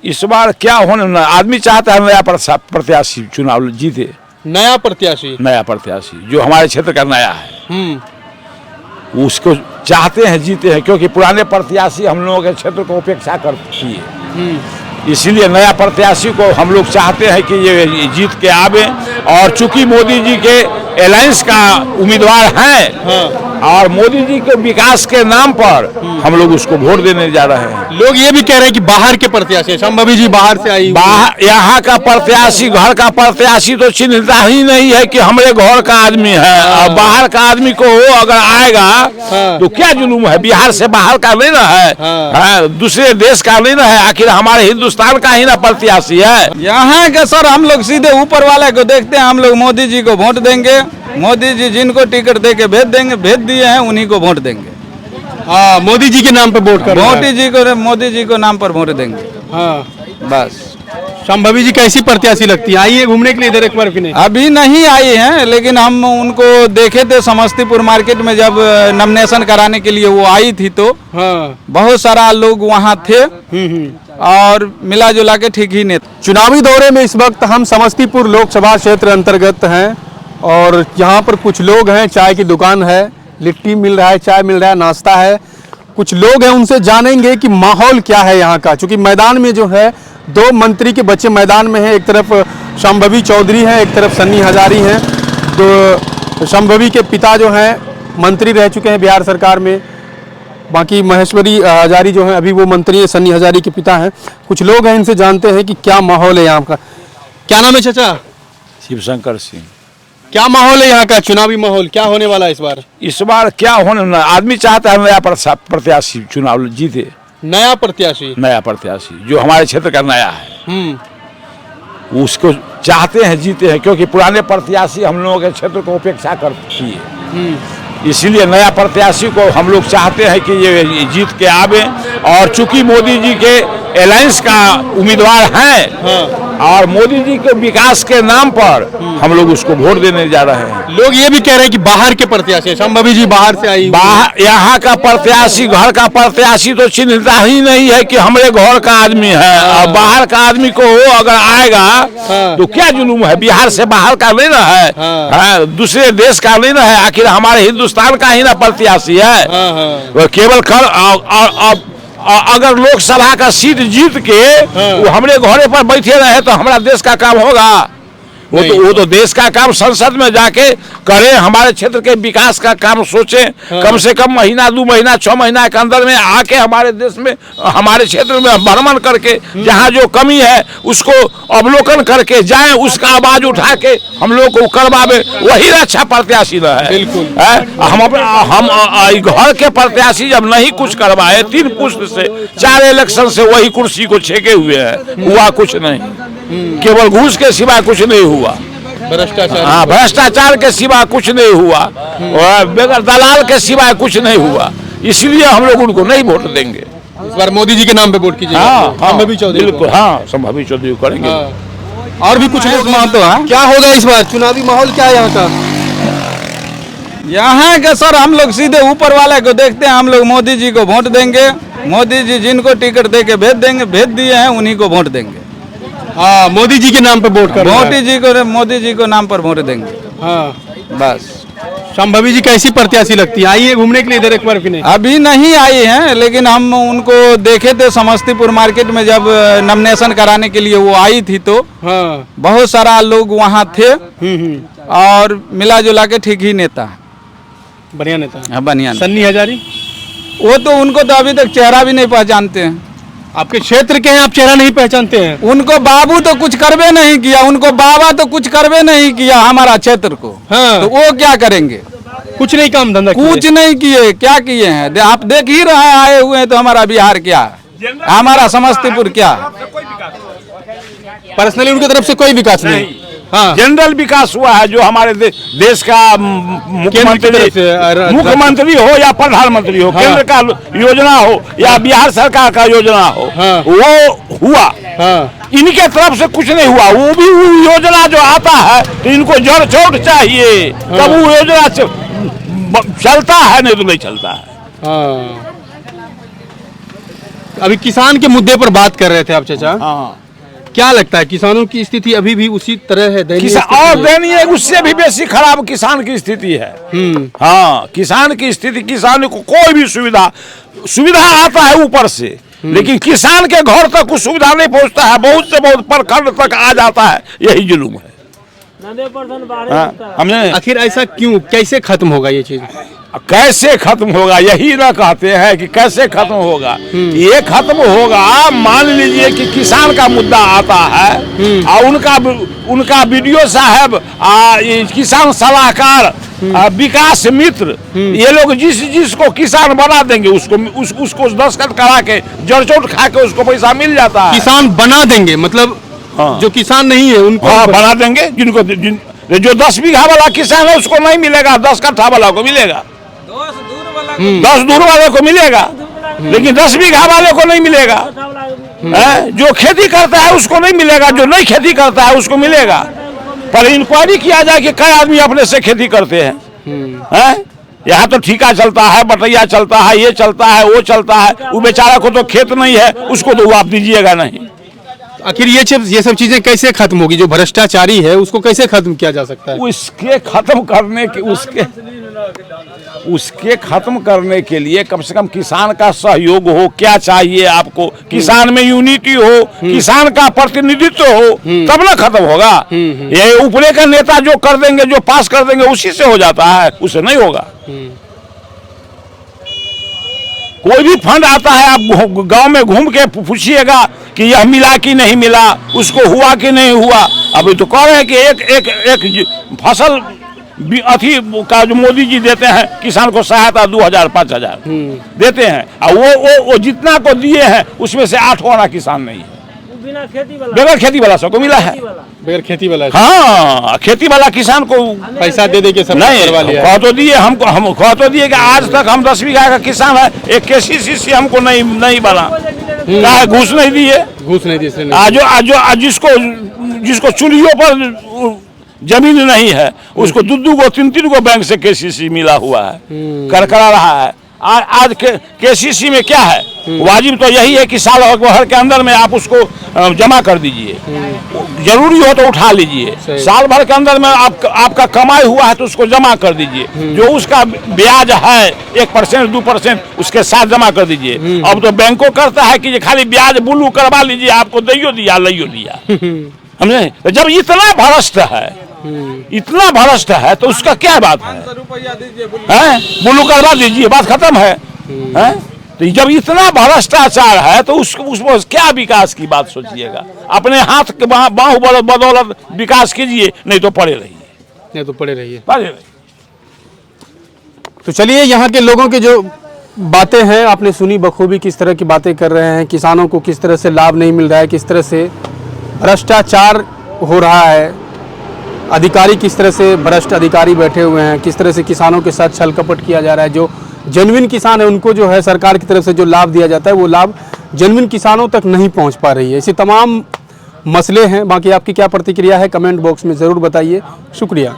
इस बार क्या होने, आदमी चाहता है नया प्रत्याशी चुनाव जीते। नया प्रत्याशी जो हमारे क्षेत्र का नया है, उसको चाहते हैं जीते हैं, क्योंकि पुराने प्रत्याशी हम लोगों के क्षेत्र को उपेक्षा करती है। इसीलिए नया प्रत्याशी को हम लोग चाहते हैं कि ये जीत के आवे। और चूंकि मोदी जी के अलायंस का उम्मीदवार हैं, और मोदी जी के विकास के नाम पर हम लोग उसको वोट देने जा रहे हैं। लोग ये भी कह रहे हैं कि बाहर के प्रत्याशी, संभवी जी बाहर से आई, बाहर यहाँ का प्रत्याशी, घर का प्रत्याशी तो चिन्हता ही नहीं है कि हमारे घर का आदमी है। और बाहर का आदमी को अगर आएगा तो क्या जुलूम है, बिहार से बाहर का नहीं ना है, दूसरे देश का नहीं ना है, आखिर हमारे हिंदुस्तान का ही ना प्रत्याशी है। यहाँ के सर हम लोग सीधे ऊपर वाले को देखते हैं, हम लोग मोदी जी को वोट देंगे। मोदी जी जिनको टिकट दे के भेज दिए हैं उन्हीं को वोट देंगे। हाँ, मोदी जी के नाम पे वोट कर, मोदी जी को नाम पर वोट देंगे। हाँ बस। संभवी जी कैसी प्रत्याशी लगती है? आई है घूमने के लिए इधर एक बार कि नहीं? अभी नहीं आई हैं, लेकिन हम उनको देखे थे समस्तीपुर मार्केट में, जब नॉमिनेशन कराने के लिए वो आई थी तो बहुत सारा लोग वहाँ थे और मिला जुला के ठीक ही नहीं। चुनावी दौरे में इस वक्त हम समस्तीपुर लोकसभा क्षेत्र अंतर्गत हैं और यहाँ पर कुछ लोग हैं, चाय की दुकान है, लिट्टी मिल रहा है, चाय मिल रहा है, नाश्ता है। कुछ लोग हैं, उनसे जानेंगे कि माहौल क्या है यहाँ का। चूँकि मैदान में जो है दो मंत्री के बच्चे मैदान में हैं, एक तरफ संभवी चौधरी हैं, एक तरफ सन्नी हजारी हैं। तो संभवी के पिता जो हैं मंत्री रह चुके हैं बिहार सरकार में, बाकी महेश्वरी हजारी जो हैं अभी वो मंत्री है, सन्नी हजारी के पिता हैं। कुछ लोग हैं, इनसे जानते हैं कि क्या माहौल है यहाँ का। क्या नाम है चाचा? शिवशंकर सिंह। क्या माहौल है यहाँ का, चुनावी माहौल क्या होने वाला है इस बार? इस बार क्या होने, आदमी चाहता है नया प्रत्याशी चुनाव जीते। नया प्रत्याशी जो हमारे क्षेत्र का नया है, उसको चाहते हैं जीते हैं, क्योंकि पुराने प्रत्याशी हम लोगों के क्षेत्र को उपेक्षा करती है। इसीलिए नया प्रत्याशी को हम लोग चाहते हैं कि ये जीत के आवे। और चूंकि मोदी जी के अलायंस का उम्मीदवार हैं, और मोदी जी के विकास के नाम पर हम लोग उसको वोट देने जा रहे हैं। लोग ये भी कह रहे हैं कि बाहर के प्रत्याशी, संभवी जी बाहर से आई, बाहर यहाँ का प्रत्याशी, घर का प्रत्याशी तो चिन्हता ही नहीं है कि हमारे घर का आदमी है। और बाहर का आदमी को अगर आएगा तो क्या जुलूम है, बिहार से बाहर का नहीं ना है, दूसरे देश का नहीं ना है, आखिर हमारे हिंदुस्तान का ही ना प्रत्याशी है। केवल अगर लोकसभा का सीट जीत के वो हमारे घोड़े पर बैठे रहे तो हमारा देश का काम होगा? वो तो देश का काम संसद में जाके करें, हमारे क्षेत्र के विकास का काम सोचें। कम से कम महीना, 2 महीना, 6 महीना के अंदर में आके हमारे देश में, हमारे क्षेत्र में भ्रमण करके जहाँ जो कमी है उसको अवलोकन करके जाएं, उसका आवाज उठा के हम लोग को करवावे, वही अच्छा प्रत्याशी न है। बिल्कुल। हम घर के प्रत्याशी जब नहीं कुछ करवाए, 3 पुष्ट से 4 इलेक्शन से वही कुर्सी को छेके हुए हैं, हुआ कुछ नहीं, केवल घूस के सिवा कुछ नहीं हुआ। भ्रष्टाचार, हाँ, भ्रष्टाचार के सिवा कुछ नहीं हुआ, और बेगर दलाल के सिवा कुछ नहीं हुआ। इसलिए हम लोग उनको नहीं वोट देंगे। इस बार मोदी जी के नाम पे वोट कीजिएगा। संभवी चौधरी, बिल्कुल। हाँ, संभवी चौधरी करेंगे। और भी कुछ लोग मानते हैं। क्या होगा इस बार चुनावी माहौल, क्या है यहाँ का? यहाँ के सर हम लोग सीधे ऊपर वाले को देखते हैं, हम लोग मोदी जी को वोट देंगे। मोदी जी जिनको टिकट दे के भेज दिए हैं उन्हीं को वोट देंगे। हाँ, मोदी जी के नाम पे वोट कर, मोदी जी को नाम पर वोट देंगे। हाँ बस। संभवी जी कैसी प्रत्याशी लगती है? आई है घूमने के लिए इधर एक बार कि नहीं? अभी नहीं आई हैं, लेकिन हम उनको देखे थे समस्तीपुर मार्केट में, जब नॉमिनेशन कराने के लिए वो आई थी तो बहुत सारा लोग वहाँ थे और मिला जुला के ठीक ही नेता है, बढ़िया नेता। हाँ, बढ़िया। सन्नी हजारी, वो तो उनको तो अभी तक चेहरा भी नहीं पहचानते हैं। आपके क्षेत्र के हैं, आप चेहरा नहीं पहचानते हैं? उनको बाबू तो कुछ करवे नहीं किया, उनको बाबा तो कुछ करवे नहीं किया हमारा क्षेत्र को। हाँ। तो वो क्या करेंगे? कुछ नहीं, काम धंधा कुछ नहीं किए। क्या किए हैं? आप देख ही रहे हैं, आए हुए हैं तो हमारा बिहार क्या है, हमारा समस्तीपुर क्या है? पर्सनली उनकी तरफ से कोई विकास नहीं। हाँ, जनरल विकास हुआ है, जो हमारे देश का मुख्यमंत्री हो या प्रधानमंत्री हो, केंद्र का योजना हो या बिहार सरकार का योजना हो, वो हुआ। इनके तरफ से कुछ नहीं हुआ। वो भी योजना जो आता है तो इनको जड़ चोट चाहिए, तब वो योजना चलता है, नहीं तो नहीं चलता है। अभी किसान के मुद्दे पर बात कर रहे थे आप चाचा। हाँ, क्या लगता है किसानों की स्थिति अभी भी उसी तरह है? दयनीय किसान स्थिति और है? दयनीय, उससे भी बेसी खराब किसान की स्थिति है। हाँ, किसान की स्थिति, किसान को कोई भी सुविधा आता है ऊपर से, लेकिन किसान के घर तक कुछ सुविधा नहीं पहुंचता है। बहुत से बहुत प्रखंड तक आ जाता है, यही जुलूम है। हमने आखिर ऐसा क्यों, कैसे खत्म होगा ये चीज? कैसे खत्म होगा, यही ना कहते हैं कि कैसे खत्म होगा। ये खत्म होगा, मान लीजिए कि किसान का मुद्दा आता है और उनका बीडीओ साहब, किसान सलाहकार, विकास मित्र, ये लोग जिसको किसान बना देंगे उसको दस्तखत करा के जड़चोट खा के उसको पैसा मिल जाता है। किसान बना देंगे मतलब जो किसान नहीं है उनको बना देंगे। जो 10 बीघा वाला किसान है उसको नहीं मिलेगा, 10 कट्ठा वाला को मिलेगा, 10 दूर वाले को मिलेगा, लेकिन 10 बीघा वाले को नहीं मिलेगा। जो खेती करता है उसको नहीं मिलेगा, जो नहीं खेती करता है उसको मिलेगा। पर इंक्वायरी किया जाए कि कई आदमी अपने से खेती करते हैं। यहाँ तो ठेका चलता है, बटैया चलता है, ये चलता है, वो चलता है। वो बेचारा को तो खेत नहीं है, उसको तो आप दीजिएगा नहीं। आखिर ये सब चीजें कैसे खत्म होगी? जो भ्रष्टाचारी है उसको कैसे खत्म किया जा सकता है? उसके खत्म करने के उसके खत्म करने के लिए कम से कम किसान का सहयोग हो। क्या चाहिए आपको? किसान में यूनिटी हो, किसान का प्रतिनिधित्व हो, तब ना खत्म होगा। ये ऊपरे का नेता जो कर देंगे, जो पास कर देंगे, उसी से हो जाता है, उससे नहीं होगा। कोई भी फंड आता है, आप गांव में घूम के पूछिएगा कि यह मिला कि नहीं मिला, उसको हुआ कि नहीं हुआ। अभी तो कह रहे हैं कि एक फसल अथी का जो मोदी जी देते हैं किसान को सहायता 2000 5000 देते हैं, और वो जितना को दिए हैं उसमें से 8 आना किसान नहीं है। बगैर खेती वाला सबको मिला है, बगैर खेती वाला। हाँ, खेती वाला किसान को पैसा दे के सब नहीं करवा लिया। खा तो दिए हमको, हम खा तो दिए कि आज तक हम 10 बीघा का किसान है, एक KCC हमको नहीं बना, घूस नहीं दिए, घूस नहीं दिए। आज जिसको चुलियों पर जमीन नहीं है उसको 2 को 3 को बैंक से KCC मिला हुआ है, करा रहा है। आज KCC में क्या है, वाजिब तो यही है कि साल भर के अंदर में आप उसको जमा कर दीजिए, जरूरी हो तो उठा लीजिए। साल भर के अंदर में आपका कमाई हुआ है तो उसको जमा कर दीजिए। जो उसका ब्याज है 1% 2% उसके साथ जमा कर दीजिए। अब तो बैंकों करता है कि खाली ब्याज बुलू करवा लीजिए, आपको दैयो दिया लइयो दिया। हमने तो जब इतना भ्रष्ट है तो उसका क्या बात है? बुलू करवा दीजिए, बात खत्म है। तो जब इतना भ्रष्टाचार है तो उसमें क्या विकास की बात सोचिएगा? अपने हाथ के बाहु बदौलत विकास कीजिए, नहीं तो पड़े रहिए। तो चलिए, यहाँ के लोगों के जो बातें हैं आपने सुनी बखूबी, किस तरह की बातें कर रहे हैं। किसानों को किस तरह से लाभ नहीं मिल रहा है, किस तरह से भ्रष्टाचार हो रहा है, अधिकारी किस तरह से भ्रष्ट अधिकारी बैठे हुए हैं, किस तरह से किसानों के साथ छल कपट किया जा रहा है। जो जेन्युइन किसान है उनको जो है सरकार की तरफ से जो लाभ दिया जाता है वो लाभ जेन्युइन किसानों तक नहीं पहुंच पा रही है। ऐसे तमाम मसले हैं। बाकी आपकी क्या प्रतिक्रिया है कमेंट बॉक्स में ज़रूर बताइए। शुक्रिया।